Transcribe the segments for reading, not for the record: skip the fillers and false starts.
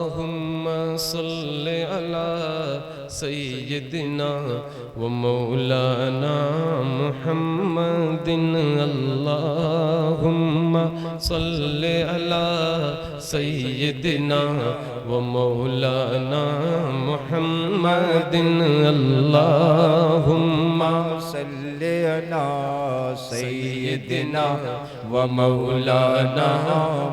अल्लाहुम्मा सल्लि अला सय्यिदिना व मौलाना मुहम्मदिन। अल्लाहुम्मा सल्लि अला सय्यिदिना व मौलाना मुहम्मदिन। अल्लाहुम्मा सल्लि अला सय्यिदिना व मौलाना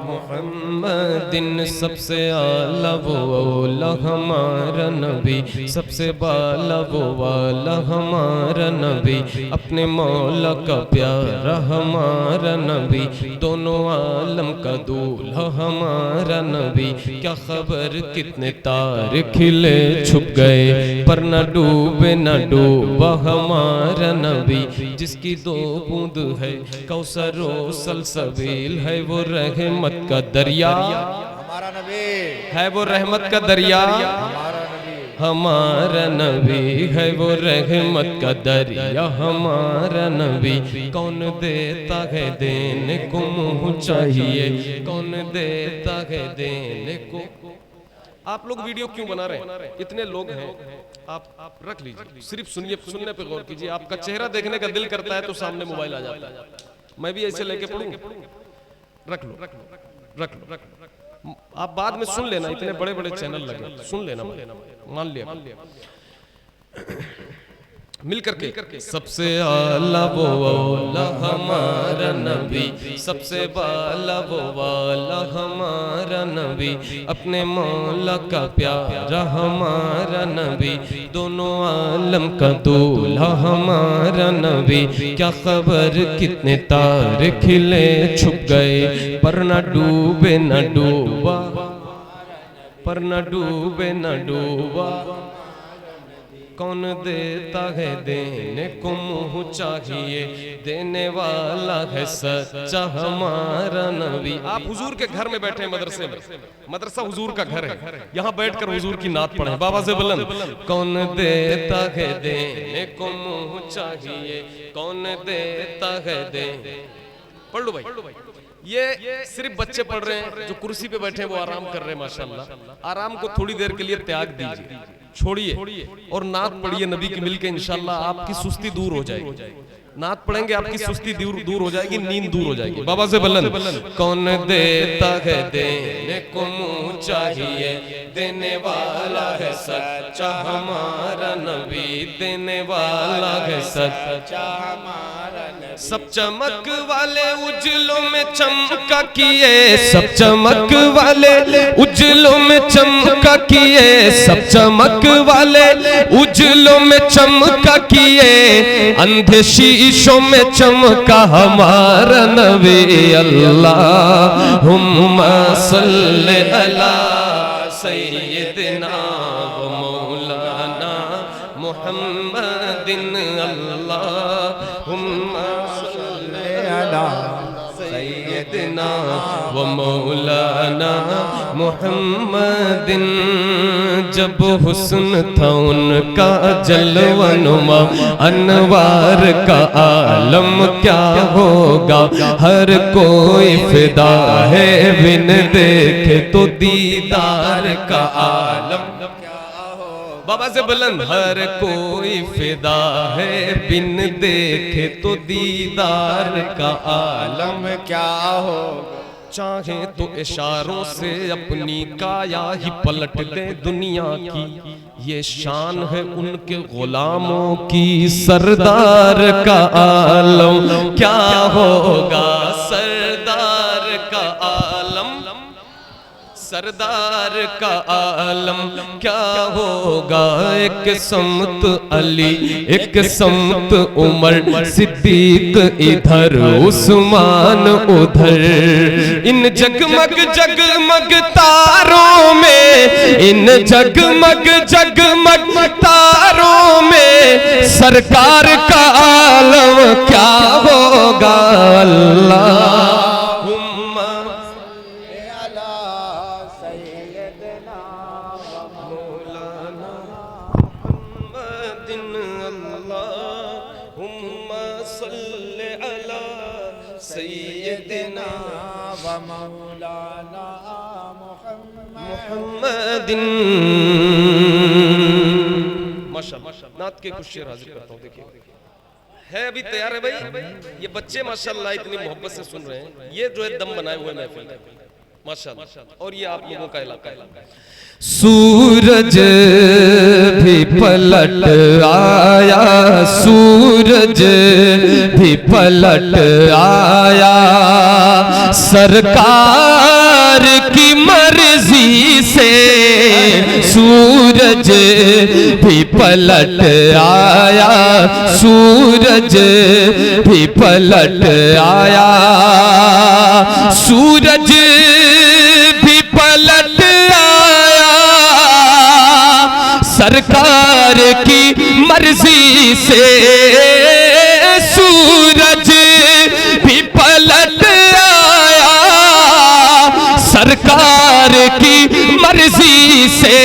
मुहम्मदिन। सबसे आला वो औला हमारा नबी, सबसे बाला वो वाला हमारा नबी, अपने मौला का प्यारा हमारा नबी, दोनों आलम का दूल्हा हमारा नबी। क्या खबर कितने तारे खिले छुप गए, पर न डूबे न डूबा हमारा नबी। जिसकी दो बूंद है कौसरो सलसबील है, वो रहमत का दरिया हमारा नबी है, वो रहमत का दरिया हमारा नबी हमारा नबी है, वो रहमत का दरिया हमारा नबी। कौन देता है देने को मुँह चाहिए, कौन देता है देने को। आप लोग वीडियो क्यों बना रहे हैं? इतने लोग हैं, आप रख लीजिए, सिर्फ सुनिए, सुनने पे गौर कीजिए। आपका चेहरा देखने का दिल करता है तो सामने मोबाइल आ जाता है। मैं भी ऐसे लेके पढ़ूं? रख लो रख लो रख लो। आप बाद में सुन लेना, इतने बड़े बड़े चैनल लगे, सुन लेना, मान लिया मिल करके। सबसे आला वो वाला हमारा नबी, सबसे बाला वो वाला हमारा नबी, अपने मौला का प्यारा हमारा नबी, दोनों आलम का दूल्हा हमारा नबी। क्या खबर कितने तारे खिले छुप गए, पर न डूबे न डूबा, पर न डूबे न डूबा। कौन देता है देने को मुँह चाहिए, देने वाला है सच्चा हमारा नबी। आप हुजूर के घर में बैठे हैं, मदरसे में, मदरसा हुजूर का घर है, यहाँ बैठकर हुजूर की नात पढ़े बाबा से बुलंद। कौन देता है देने को मुँह चाहिए, कौन देता है देने। पढ़ लो भाई, ये सिर्फ बच्चे पढ़ रहे हैं, जो कुर्सी पे बैठे हैं वो आराम कर रहे हैं। माशाल्लाह, आराम को थोड़ी देर के लिए त्याग दीजिए, छोड़िए और नात पढ़िए नबी की मिलके। इंशाल्लाह आपकी सुस्ती दूर हो जाएगी। नात पढ़ेंगे आपकी सुस्ती दूर हो जाएगी, नींद दूर हो जाएगी। बाबा से बुलंद। कौन देता है देने को मुँह चाहिए, देने वाला है सच्चा हमारा नबी, देने वाला है सच्चा हमारा नबी। सब चमक वाले उजलों में चमका किए, सब चमक वाले उजलों में चमका किए, सब चमक वाले उजलों में चमका किए, अंधे शीशों में चमका हमारा नबी। अल्लाहुम्मा सल्लि अला सय्यिदिना व मौलाना मुहम्मदिन। अल्लाहुम्मा सल्लि अला सय्यिदिना व मौलाना मुहम्मदिन। जब हुस्न था उनका जलवनुमा, अनवार का आलम क्या होगा, हर कोई फिदा है बिन देखे तो दीदार का आलम। बाबा से बुलंद। हर कोई फिदा है बिन देखे तो दीदार का आलम क्या हो। चाहे तो इशारों से अपनी काया ही पलट दे दुनिया की, ये शान है उनके गुलामों की। सरदार का आलम क्या होगा, सरदार का आलम, सरदार का आलम क्या होगा। एक समत अली, एक समत उमर, सिद्दीक इधर उस्मान उधर। इन जगमग जगमग तारों में, इन जगमग जगमग तारों में, सरकार का आलम क्या होगा। अल्लाह मुहम्मदिन। माशाअल्लाह, नात के कुछ शेर हाजिर करता हूँ। देखिए है अभी तैयार है भाई, ये बच्चे माशाअल्लाह इतनी मोहब्बत से सुन रहे हैं। ये जो है दम बनाए हुए महफिल का माशाअल्लाह, और ये आप लोगों का इलाका है। सूरज भी पलट आया, सूरज भी पलट आया, सरकार की मर्जी से सूरज भी पलट आया, सूरज भी पलट आया, सूरज भी पलट आया, सरकार की मर्जी से सूरज भी पलट आया, सरकार की मर्जी से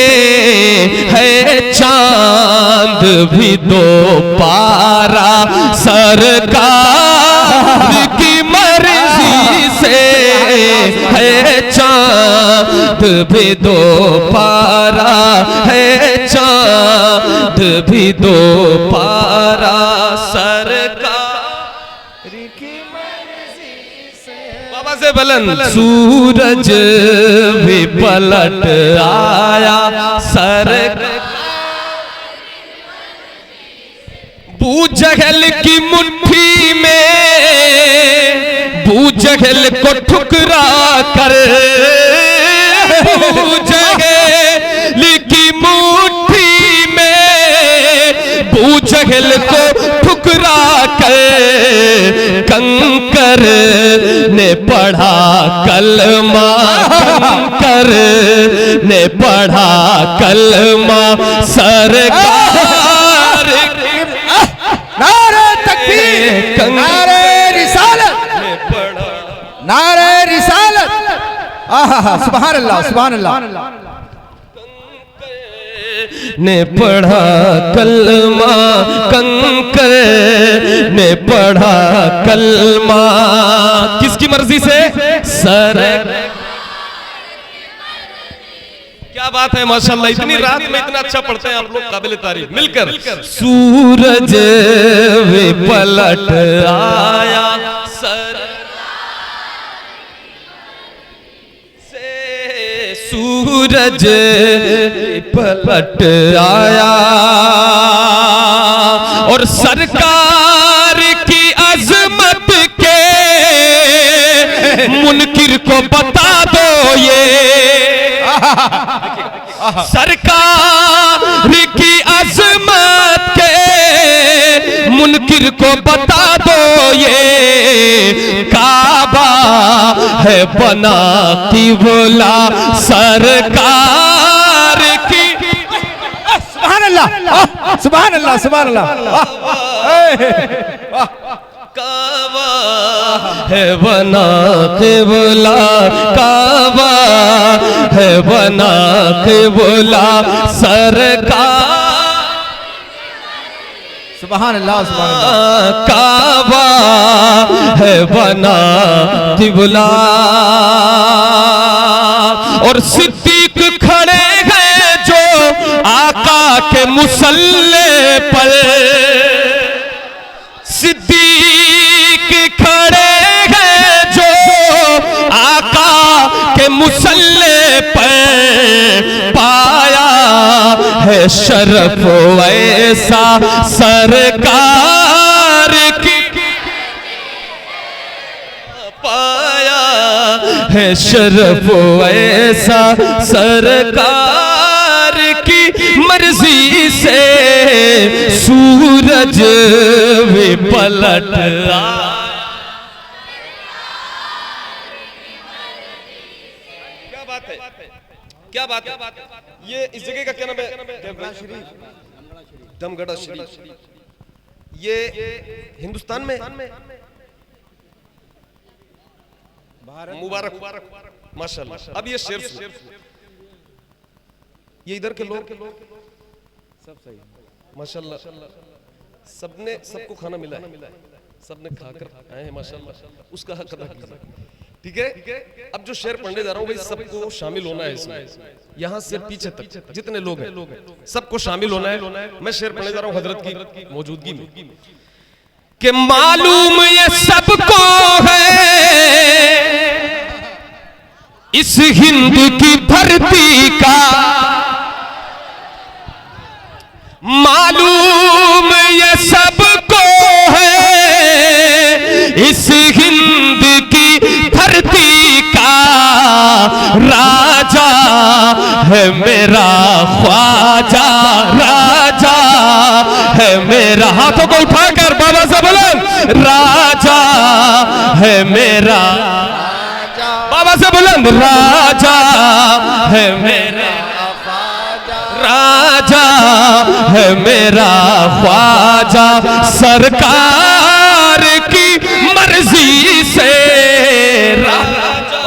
है चांद भी दो पारा, सरकार की मर्जी से है चांद भी दो पारा, है चांद भी दो पारा, सरकार की मर्जी से। बाबा से बुलंद सूरज भी पलट आया, सरकार बूजहल की मुट्ठी में बूजहल को ठुकरा कर, बूजहल की मुट्ठी में बूजहल को ठुकरा कर, कंकर ने पढ़ा कलमा, कंकर ने पढ़ा कलमा, सरकार नारे तकबीर, नारे रिसालत, नारे रिसालत। आहा, सुभान अल्लाह, सुभान अल्लाह। ने पढ़ा कलमा, कंकर ने पढ़ा कलमा, किसकी मर्जी से? सर। क्या बात है माशाअल्लाह, इतनी रात में इतना अच्छा पढ़ते हैं आप लोग, काबिल तारीफ। मिलकर सूरज भी पलट आया, सर से सूरज पलट आया, और सरकार की अजमत के मुनकिर को बता दो ये, सरकार की अजमत के मुनकिर को बता दो ये, काबा है बना क़िबला सरकार की। सुभान अल्लाह, सुभान अल्लाह, सुभान अल्लाह। काबा है बना क़िबला, काबा है बना क़िबला सरकार। सुभान अल्लाह, सुभान अल्लाह। काबा है बना क़िबला, और सिद्दीक खड़े हैं जो आका के मुसल्ले पर, सिद्दीक खड़े हैं जो आका के मुसल्ले पर, पाया है शरफ ऐसा सरकार की, पाया है शरफ ऐसा सरकार की मर्जी से सूरज भी पलट आया। क्या बात है, क्या बात है। ये इस जगह का क्या नाम है? दमगढ़ा शरीफ। ये हिंदुस्तान में मुबारक माशाल्लाह। अब ये शेर ये इधर के लोग सब सही माशाल्लाह, सबने सबको खाना मिला है, सबने खाकर आए हैं माशाल्लाह, उसका हक अदा कीजिए। ठीक है। अब जो शेर पढ़ने जा रहा हूं भाई सबको शामिल होना है इसमें, यहां से पीछे तक जितने लोग हैं सबको शामिल होना है। मैं शेर पढ़ने जा रहा हूं हजरत की मौजूदगी में कि मालूम ये सबको है इस हिंद की धरती का, मालूम ये सबको है इस हिंद की धरती का, राजा है मेरा ख्वाजा, राजा है मेरा, हाथों को उठाकर बाबा से बुलंद, राजा है मेरा, बाबा से बुलंद, राजा है मेरा, राजा है मेरा ख्वाजा, सरकार की मर्जी से, राजा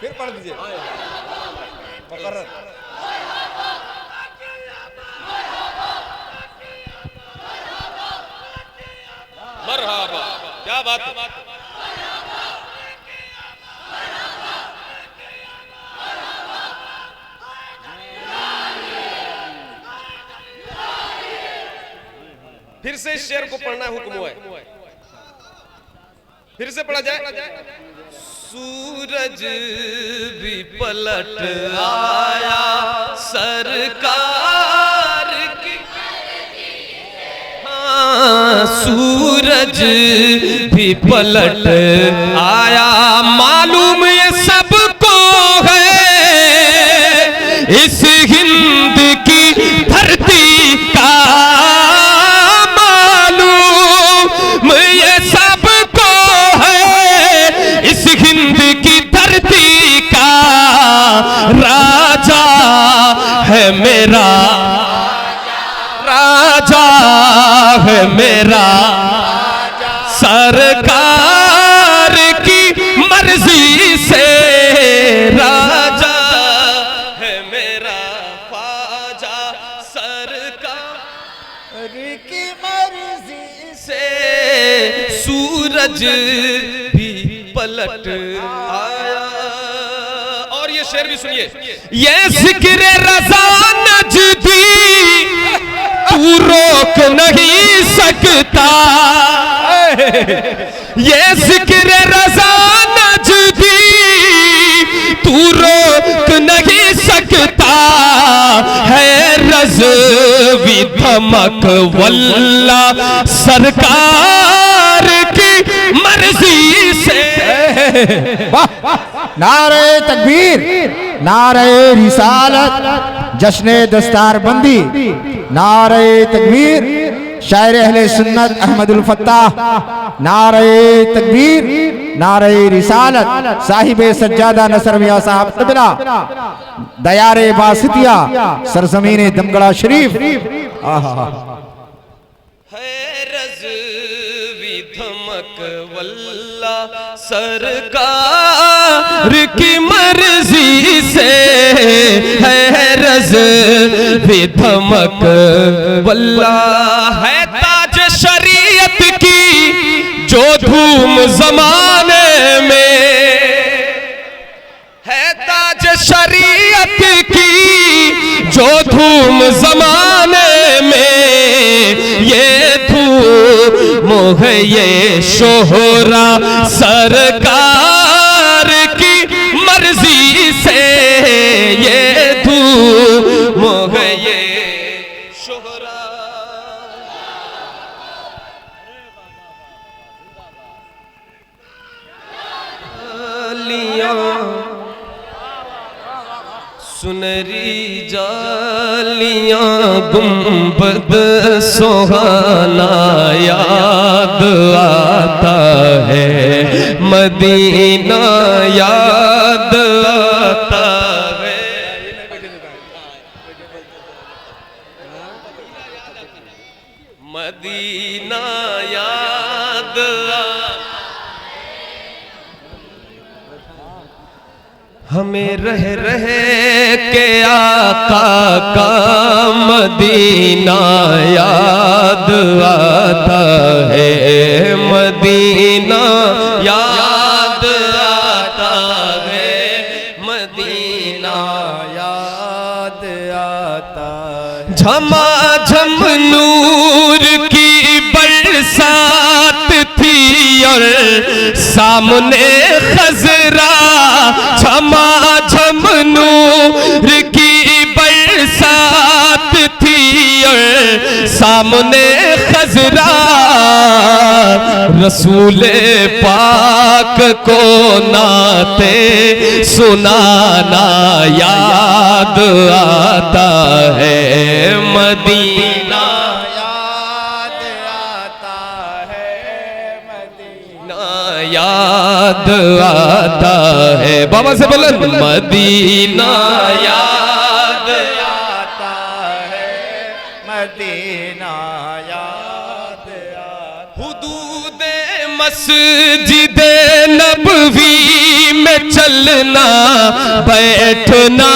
फिर पढ़ दीजिए। मरहबा, क्या बात है। फिर से इस शेर को पढ़ना हुक्म हुआ है, फिर से पढ़ा जाए। सूरज भी पलट आया सरकार की, हाँ सूरज भी पलट आया, मालूम ये सबको है इस हिंद की धरती का, मालूम ये सबको है इस हिंद की धरती का, राजा है मेरा, राजा है मेरा, सरकार की मर्जी से, राजा है मेरा ख्वाजा, सरकार की मर्जी से, सूरज भी पलट आया। और ये शेर भी सुनिए, ये जिक्र रज़ा नजदी तू रोक नहीं सकता, ये जिक्र रज़ा नजदी तू रोक नहीं सकता, है रज़वी धमक वल्ला सरकार की मर्जी से। नारे तकबीर, नारे रिसालत, जश्ने दस्तारबंदी, नारे तकबीर, शायर अहले सुन्नत अहमदुल फत्ताह, नारे तकबीर, नारे रिसालत, साहिबे सज्जादा नसर मियां साहब तबला, दयारे बासितिया, सरजमीने दमगड़ा शरीफ। है रज़वी धमक वल्ला सरकार की मर्जी से, है रज़वी धमक वल्ला, है ताज शरीयत की जो धूम जमाने में, है ताज शरीयत की जो धूम जमाने में, ये धूम है ये शोहरा सरकार की मर्जी से, ये धूम है ये शोहरा। सुनहरी जालियां गुंबद सुहाना याद आता है, मदीना याद आता है, मदीना याद हमें रह के आका का मदीना याद आता है, मदीना याद आता है, मदीना याद आता है। झमाझम नूर की बरसात थी और सामने खजरा, झमाझम नूर की बरसात थी और सामने खजरा, रसूले पाक को नाते सुनाना याद आता है, मदीना याद आता है, मदीना याद आता है। बाबा से बोलन मदीना याद आता है, मदीना याद आता। हुदूद मस्जिद नबवी में चलना बैठना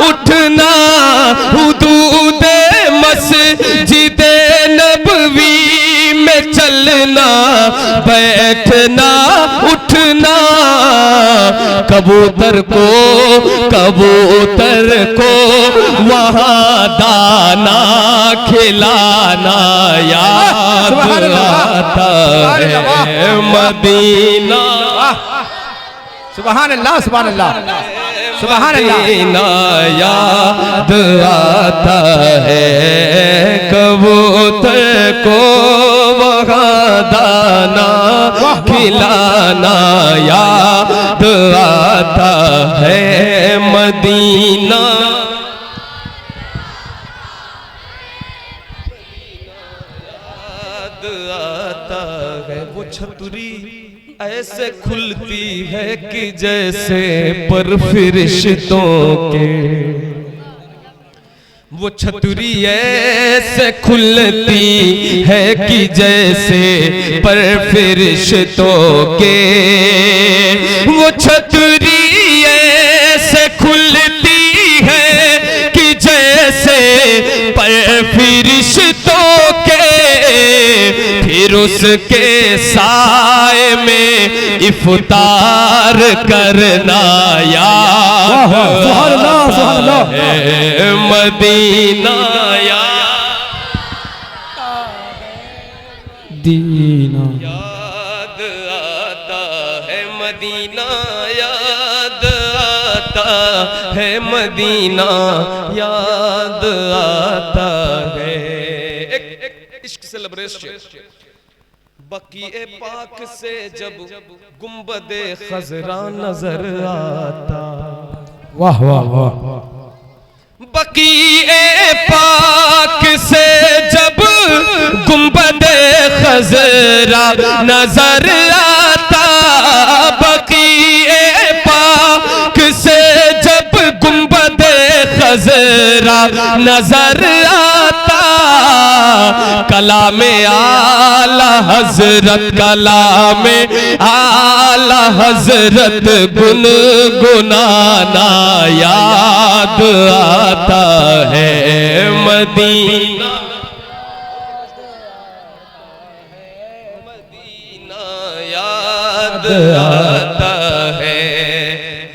उठना, हुदूद मस्जिद नबवी में चलना बैठना उठना, कबूतर को वहाँ दाना खिलाना याद आता है, मदीना सुभान अल्लाह सुभान अल्लाह सुभान अल्लाह। मदीना याद आता है, कबूतर को वहाँ दाना खिलाना याद आता है, मदीना याद आता है। वो छतरी ऐसे खुलती है कि जैसे पर फरिश्तों के, वो छतरी ऐसे खुलती है कि जैसे पर फरिश्तों के, वो छतरी ऐसे खुलती है कि जैसे पर फरिश्तों के, फिर उसके साए में इफ्तार करना याद आता है, मदीना याद आता है, मदीना याद आता है, मदीना याद आता है। एक इश्क से लबरेज बकीए पाक से जब गुंबदे खजरा नजर आता, वाह वाह वाह। बकीए पाक से जब गुंबदे खजरा नजर आता, बकीए पाक से जब गुंबदे खजरा नजर आता, कलामे आला हजरत, कलामे आला हजरत गुनगुनाना याद आता है, मदीना मदीना याद आता है।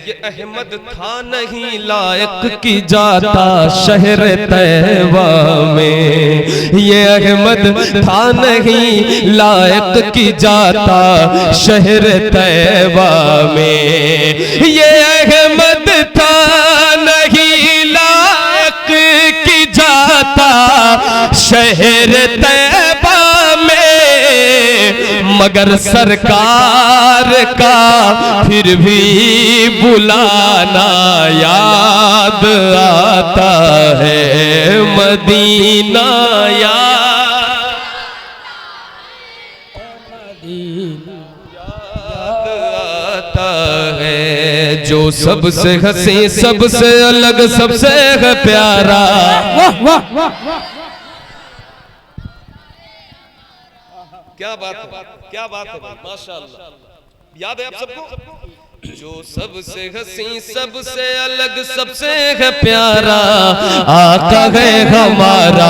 ये अहमद था नहीं लायक की जाता शहर तैबा में, ये अहमद था नहीं लायक की जाता शहर तैबा में, ये अहमद था नहीं लायक की जाता शहर तैबा में, मगर सरकार का फिर भी बुलाना याद आता है, मदीना याद आता है, जो सबसे हंसी सबसे अलग सबसे प्यारा। वाह वाह वाह। क्या बात है, क्या बात है, माशाअल्लाह। याद है आप सबको जो सबसे हसी सबसे अलग सबसे है प्यारा, आका है हमारा,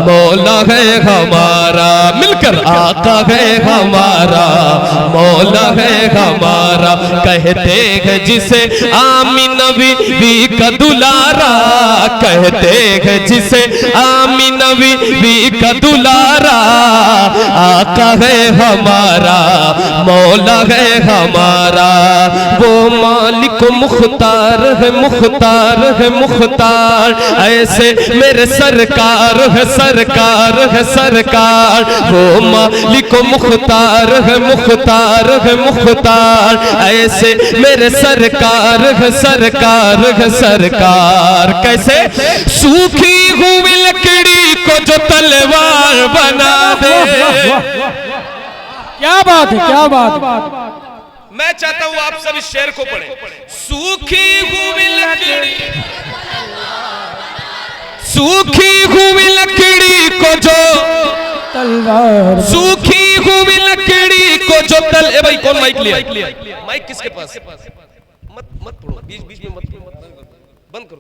मौला है हमारा, मिलकर आका है हमारा, मौला है हमारा। कहते हैं जिसे आमीन नबी का दुलारा, कहते हैं जिसे आमीन नबी का दुलारा, आका है हमारा, मौला है हमारा। वो मालिक मुख्तार है, मुख्तार है, मुख्तार, ऐसे मेरे सरकार है, सरकार है, सरकार। वो मालिक मुख्तार है, मुख्तार है, मुख्तार, ऐसे मेरे सरकार है, सरकार है, सरकार। कैसे? सूखी हुई लकड़ी को जो तलवार बना दे। क्या बात है, क्या बात है। मैं चाहता हूं आप सब इस शेर को पढ़ें। सूखी हुई लकड़ी, सूखी हुई लकड़ी को जो तलवार, सूखी हुई लकड़ी को जो तल। ए भाई कौन माइक लिया? माइक किसके पास? मत पढ़ो, बीच बीच में मत, बंद करो।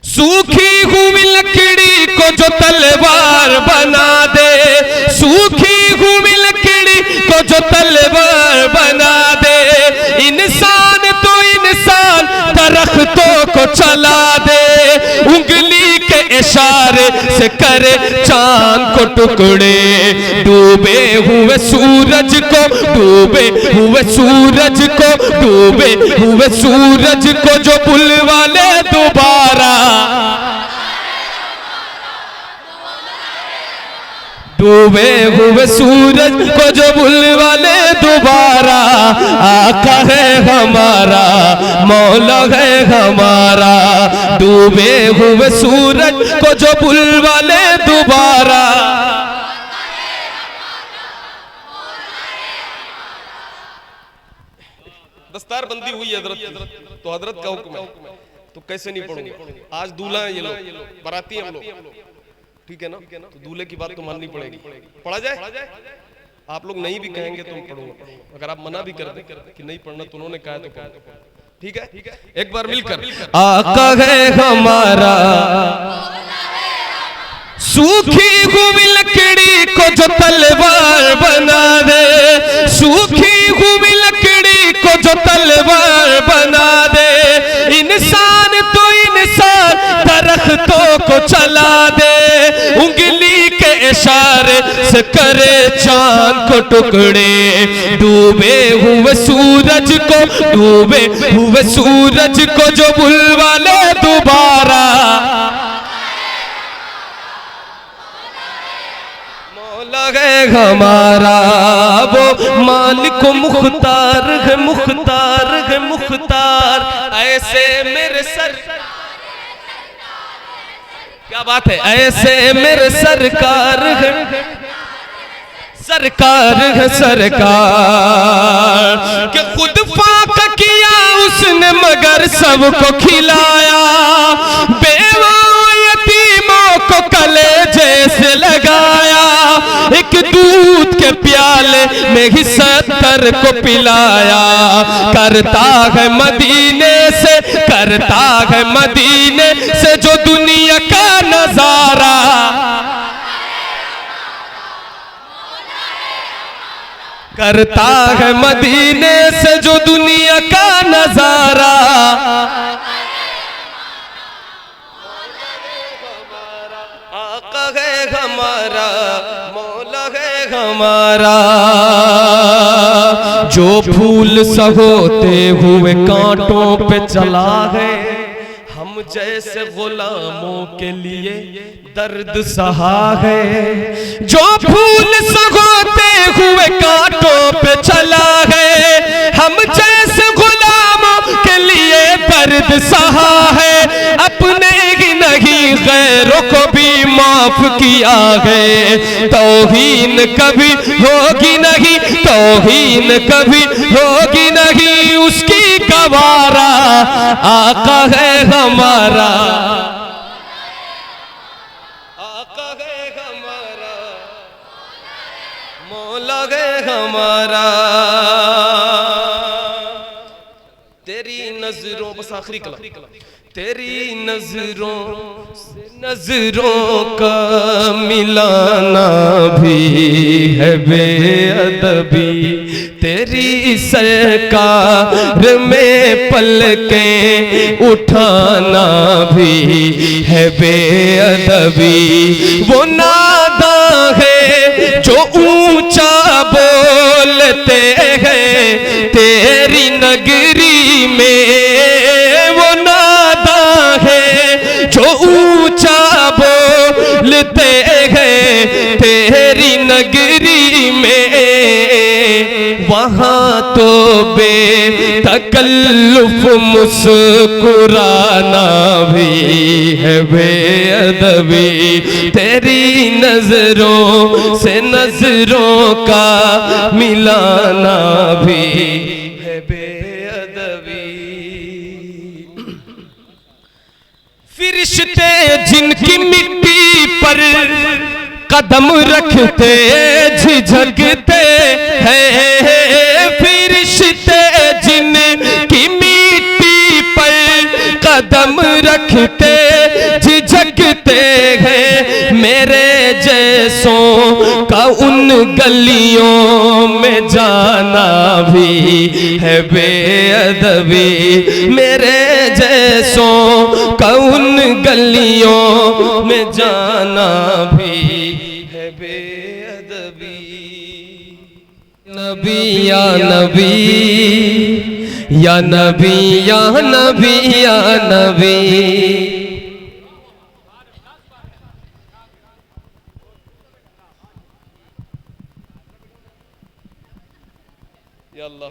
सूखी हुई लकड़ी को जो तलवार बना दे, सूखी हुई लकड़ी को जो तलवार बना दे। इंसान तो इंसान दरख्तों को चला दे, उंगली के इशारे से करे चांद को टुकड़े। डूबे हुए सूरज को, डूबे हुए सूरज को, डूबे हुए सूरज को जो बुलवा ले दोबारा, डूबे हुए सूरज को जो बुलवा ले दोबारा। आका है हमारा, मौला है हमारा, डूबे हुए सूरज को जो बुलवा ले दोबारा। दस्तार बंदी हुई हजरत, तो हजरत का हुक्म है, तो कैसे नहीं पढ़ूंगा? आज दूल्हा है ये लोग, बाराती हम लोग, ठीक है ना? तो दूल्हे की बात तो माननी पड़ेगी। पढ़ा जाए? आप लोग नहीं भी कहेंगे तो पढ़ूंगा, अगर आप मना भी कर दें कि नहीं पढ़ना तो उन्होंने कहा तो पढ़ो, ठीक है? एक बार मिलकर। आका है हमारा, सूखी हुई लकड़ी को जो तलवार बना दे, सूखी हुई लकड़ी को जो तलवार बना दे। इंसान तो इंसान दरख्तों को चला दे, उंगली के इशारे से करे चांद को टुकड़े। डूबे हुए सूरज को, डूबे हुए सूरज को जो बुलवा ले दोबारा। मौला है हमारा, वो मालिक मुख्तार है, मुख्तार है, मुख्तार, ऐसे मेरे सर। क्या बात है? ऐसे मेरे सरकार है, सरकार है, सरकार। कि खुद फाक किया उसने मगर सबको खिलाया, बेवा यतीमों को कलेजे से लगाया। एक दूध के प्याले में ही 70 को पिलाया। करता है मदीने से, करता है मदीने से जो दुनिया का नजारा। करता है मदीने से जो दुनिया का नजारा। आका है हमारा, मौला है हमारा, जो फूल सहोते हुए कांटों पे चला है। हम जैसे गुलामों के लिए दर्द सहा है, जो फूल सहोते हुए कांटों पे चला है। हम जैसे गुलामों के लिए दर्द सहा है, अपने ही नहीं गैरों को भी माफ किया है। तौहीन कभी होगी नहीं, तौहीन कभी होगी नहीं उसकी गवारा। आका है हमारा, आका है हमारा, मौला है हमारा। नजरों, बस आखिरी कला, तेरी नजरों से नजरों का मिलाना भी है बेअदबी, तेरी सरकार में पलकें उठाना भी है बेअदबी। वो नादा है जो ऊंचा बोलते हैं तेरी नगरी में, वो नादा है जो ऊंचा बोलते हैं तेरी नगरी में, वहाँ तो बेतकल्लुफ मुस्कुराना भी है बेअदबी, तेरी नजरों से नजरों का मिलाना भी है बेअदबी। फरिश्ते जिनकी मिट्टी पर कदम रखते झिझकते हैं, फरिश्ते जिनकी मिट्टी पर कदम रखते झिझकते हैं, मेरे जैसों का उन गलियों में जाना भी है बेअदबी, मेरे जैसों का उन गलियों में जाना भी है बेअदबी। नबी या नबी या नबी या नबी या नबी, या अल्लाह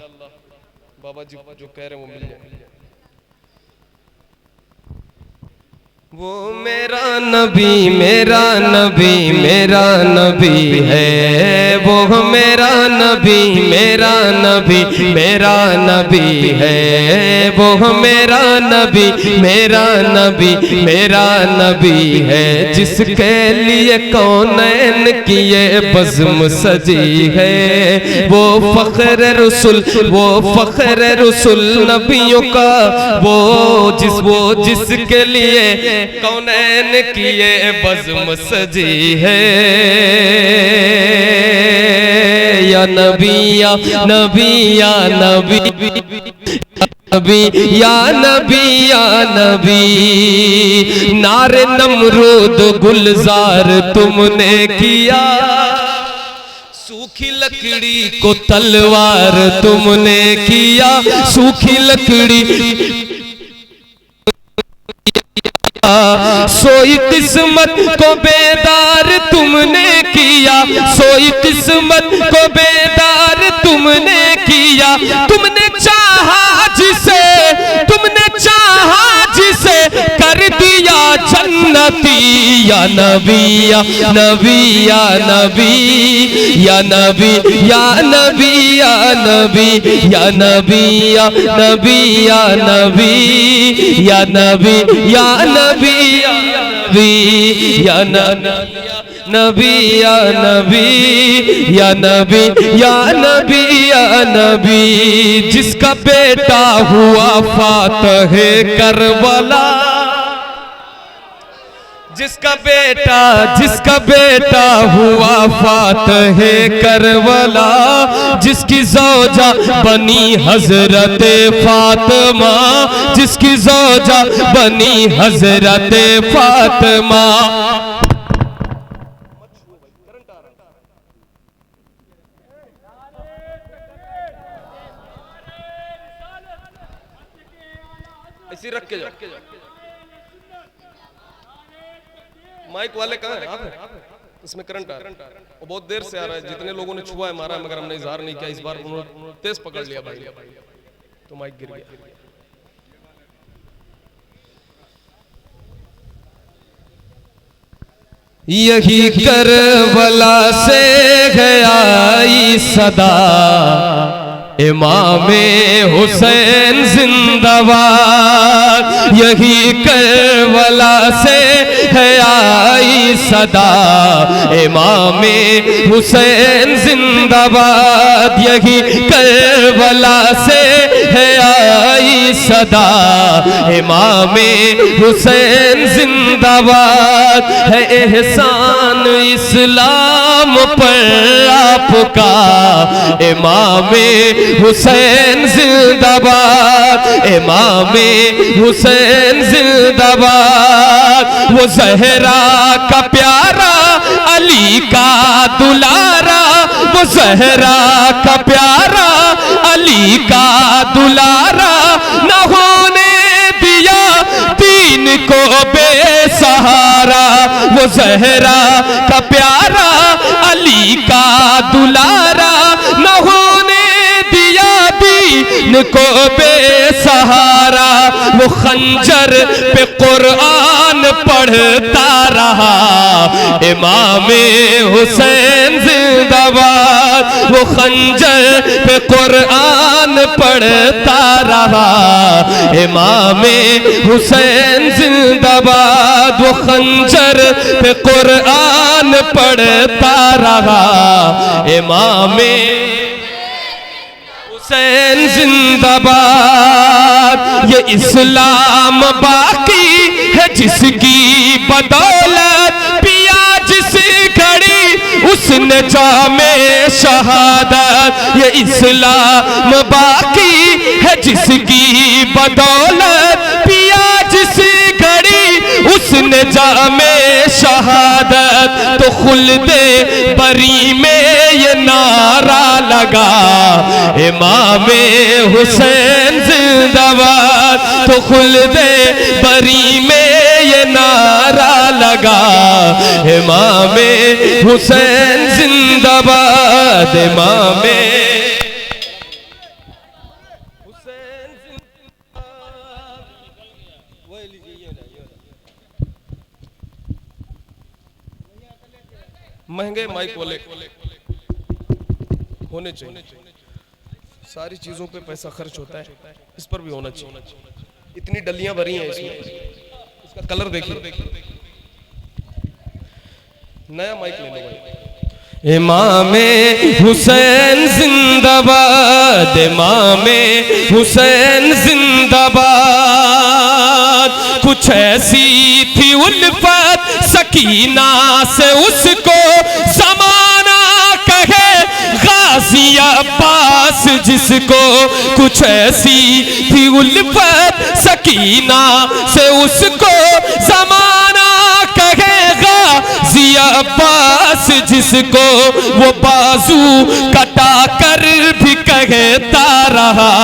बाबा जी जो कह रहे हैं वो मिल जाए। वो मेरा नबी मेरा नबी मेरा नबी है, वो मेरा नबी मेरा नबी मेरा नबी है, वो मेरा नबी मेरा नबी मेरा नबी है, जिसके लिए कौनैन की ये बज़्म सजी है, वो फ़ख्र रसूल वो फ़ख्र रसूल नबियों का, वो जिसके लिए कौनैन की ये बज़्म सजी है। या नबी या नबी या नबी नबी या नबी या नबी, नारे नमरूद गुलजार तुमने किया, सूखी लकड़ी को तलवार तुमने किया, सूखी लकड़ी सोई किस्मत को बेदार तुमने किया, सोई किस्मत को बेदार तुमने किया, तुमने चाहा जिसे कर दिया जन्नती। या नबी या नबी या नबी या नबी या नबी या नबी या नबी या नबी या नबी या नबी या नबी या नबी या नबी या नबी या नबी या नबी, जिसका बेटा हुआ फातह करबला, जिसका बेटा हुआ फातह करबला, जिसकी ज़ौजा बनी हज़रत फातिमा, जिसकी ज़ौजा बनी हज़रत फातिमा। इसी रख के जाओ, माइक वाले कहाँ हैं? आप हैं? इसमें करंट आ रहा है और बहुत देर से आ रहा है, जितने लोगों ने छुआ है मारा है, मगर हमने इजहार नहीं किया। इस बार उन्होंने तेज पकड़ लिया भाई, तो माइक गिर गया। यही करबला से है आई सदा, इमामे हुसैन जिंदाबाद, यही करबला से है आई सदा। इमामे हुसैन जिंदाबाद, यही करबला से है आई सदा। इमामे हुसैन जिंदाबाद, है एहसान इस्लाम पर आपका। इमामे हुसैन जिंदाबाद, इमामे हुसैन जिंदाबाद। वो ज़हरा का प्यारा, अली का दुलारा। वो ज़हरा का प्यारा, अली का दुलारा। न होने दिया दीन को बेसहारा। वो ज़हरा का प्यारा, अली का दुलारा। न होने को बेसहारा। वो खंजर पे कुरान पढ़ता रहा। इमामे हुसैन जिंदाबाद, वो खंजर पे कुरान पढ़ता रहा। इमामे हुसैन जिंदाबाद, वो खंजर पे कुरान पढ़ता रहा। इमामे हुसैन जिंदाबाद, ये इस्लाम बाकी है जिसकी बदौलत पिया जिस घड़ी उसने जामे शहादत। ये इस्लाम बाकी है जिसकी बदौलत पिया जिस घड़ी उसने जामे शहादत। तो खुल्दे बरी में ये नारा लगा, इमामे हुसैन जिंदाबाद। तो खुल्दे बरी में ये नारा लगा, इमामे हुसैन जिंदाबाद। इमामे हुसैन महंगे माइक वाले होने चाहिए। सारी चीजों पे पैसा खर्च होता है, इस पर भी होना चाहिए। इतनी डलियां भरी हैं इसमें, इसका कलर देखिए। नया माइक ले लो भाई। इमामे हुसैन जिंदाबाद, इमामे हुसैन जिंदाबाद। कुछ ऐसी थी उल्फत सकीना से उसको ज़माना कहे गाज़ी अब्बास जिसको। कुछ ऐसी थी उल्फत सकीना से उसको ज़माना कहेगा गाज़ी अब्बास जिसको। वो बाजू कटा कर भी कहता रहा,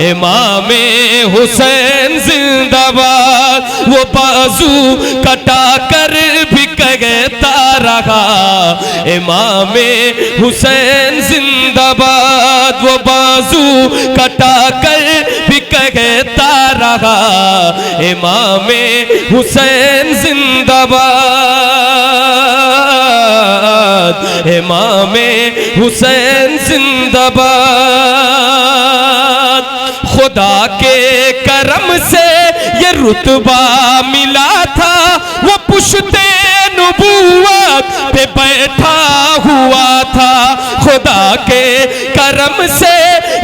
इमामे हुसैन जिंदाबाद। वो बाजू कटा कर भी कहता रहा, इमामे हुसैन जिंदाबाद। वो बाजू कटा कर भी कहता रहा, इमामे हुसैन जिंदाबाद। इमामे हुसैन जिंदाबाद। खुदा के करम से ये रुतबा मिला था, वो पुश्ते नबूवत पे बैठा हुआ था। खुदा के करम से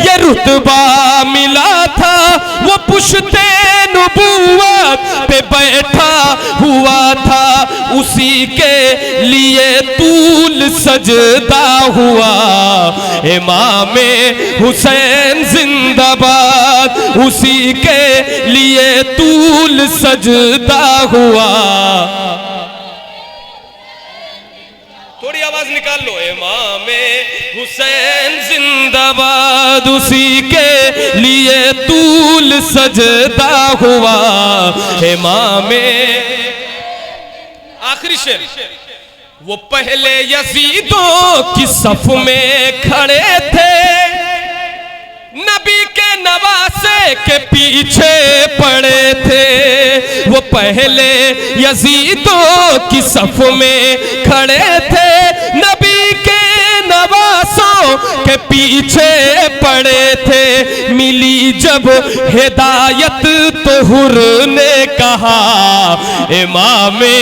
ये रुतबा मिला था, वो पुश्ते नबूवत पे बैठा हुआ था। उसी के लिए तूल सजदा हुआ, इमामे हुसैन जिंदाबाद। उसी के लिए तूल सजदा हुआ। थोड़ी आवाज निकाल लो। इमामे हुसैन जिंदाबाद, उसी के लिए तूल सजदा हुआ। इमामे आखिरी शेर। वो पहले यजीदों की सफ में खड़े थे, नबी के नवासे के पीछे पड़े थे। वो पहले यजीदों की सफ में खड़े थे, नबी के नवासों के पीछे पड़े थे, मिली जब हिदायत तो हुर ने कहा इमामे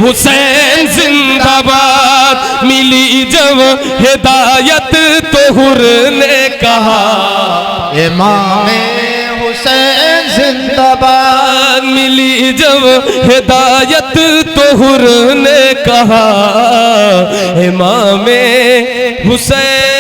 हुसैन जिंदाबाद। मिली जब हिदायत तो हुर ने कहा इमामे हुसैन जिंदाबाद। मिली जब हिदायत तो हुर ने कहा इमामे हुसैन